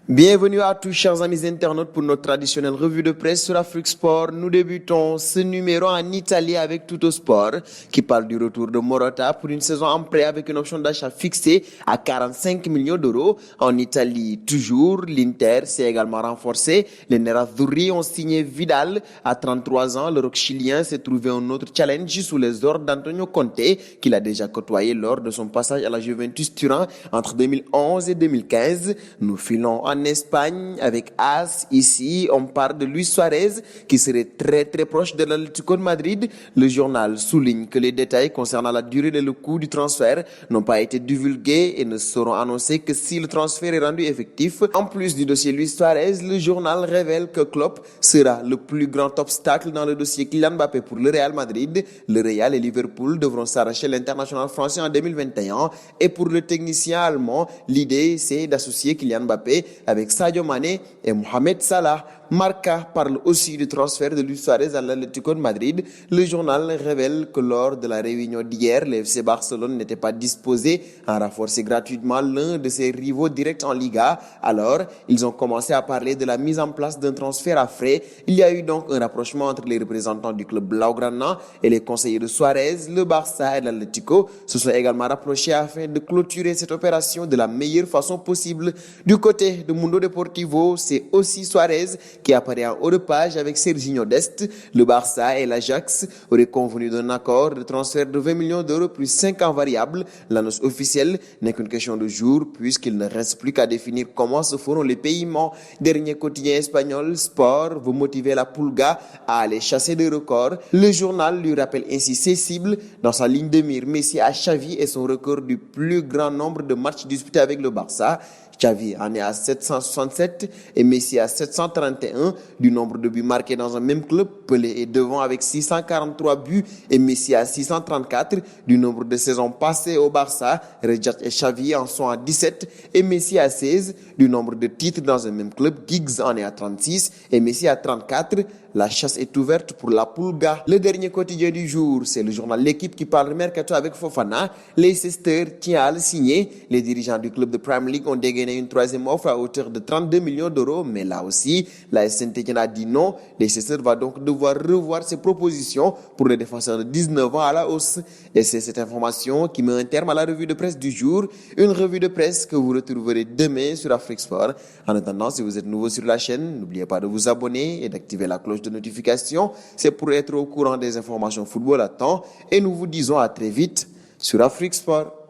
Bienvenue à tous chers amis internautes pour notre traditionnelle revue de presse sur Afrique Sport. Nous débutons ce numéro en Italie avec Tuttosport qui parle du retour de Morata pour une saison en prêt avec une option d'achat fixée à 45 millions d'euros. En Italie, toujours, l'Inter s'est également renforcé. Les Nerazzurri ont signé Vidal à 33 ans. Le rock chilien s'est trouvé un autre challenge sous les ordres d'Antonio Conte qu'il a déjà côtoyé lors de son passage à la Juventus Turin entre 2011 et 2015. Nous filons en Espagne avec AS. Ici, on parle de Luis Suarez qui serait très proche de l'Atlético de Madrid. Le journal souligne que les détails concernant la durée et le coût du transfert n'ont pas été divulgués et ne seront annoncés que si le transfert est rendu effectif. En plus du dossier Luis Suarez, le journal révèle que Klopp sera le plus grand obstacle dans le dossier Kylian Mbappé pour le Real Madrid. Le Real et Liverpool devront s'arracher l'international français en 2021 et pour le technicien allemand, l'idée c'est d'associer Kylian Mbappé avec Sadio Mané et Mohamed Salah. Marca parle aussi du transfert de Luis Suarez à l'Atlético de Madrid. Le journal révèle que lors de la réunion d'hier, le FC Barcelone n'était pas disposé à renforcer gratuitement l'un de ses rivaux directs en Liga. Alors, ils ont commencé à parler de la mise en place d'un transfert à frais. Il y a eu donc un rapprochement entre les représentants du club Blaugrana et les conseillers de Suarez. Le Barça et l'Atlético se sont également rapprochés afin de clôturer cette opération de la meilleure façon possible. Du côté de Mundo Deportivo, c'est aussi Suarez qui apparaît en haut de page avec Serginho Dest. Le Barça et l'Ajax auraient convenu d'un accord de transfert de 20 millions d'euros plus 5 ans variables. L'annonce officielle n'est qu'une question de jours puisqu'il ne reste plus qu'à définir comment se feront les paiements. Dernier quotidien espagnol, Sport veut motiver la Pulga à aller chasser des records. Le journal lui rappelle ainsi ses cibles. Dans sa ligne de mire, Messi a Xavi et son record du plus grand nombre de matchs disputés avec le Barça. Xavi en est à 767 et Messi à 731 du nombre de buts marqués dans un même club. Pelé est devant avec 643 buts et Messi à 634 du nombre de saisons passées au Barça. Rejat et Xavi en sont à 17 et Messi à 16 du nombre de titres dans un même club. Giggs en est à 36 et Messi à 34. La chasse est ouverte pour la Pulga. Le dernier quotidien du jour, c'est le journal L'équipe qui parle mercato avec Fofana. Leicester tient à le signer. Les dirigeants du club de Premier League ont dégainé une troisième offre à hauteur de 32 millions d'euros. Mais là aussi, la Saint-Étienne a dit non. Leicester va donc devoir revoir ses propositions pour le défenseur de 19 ans à la hausse. Et c'est cette information qui met un terme à la revue de presse du jour. Une revue de presse que vous retrouverez demain sur Afrique Sport. En attendant, si vous êtes nouveau sur la chaîne, n'oubliez pas de vous abonner et d'activer la cloche de notification. C'est pour être au courant des informations football à temps. Et nous vous disons à très vite sur Afrique Sport.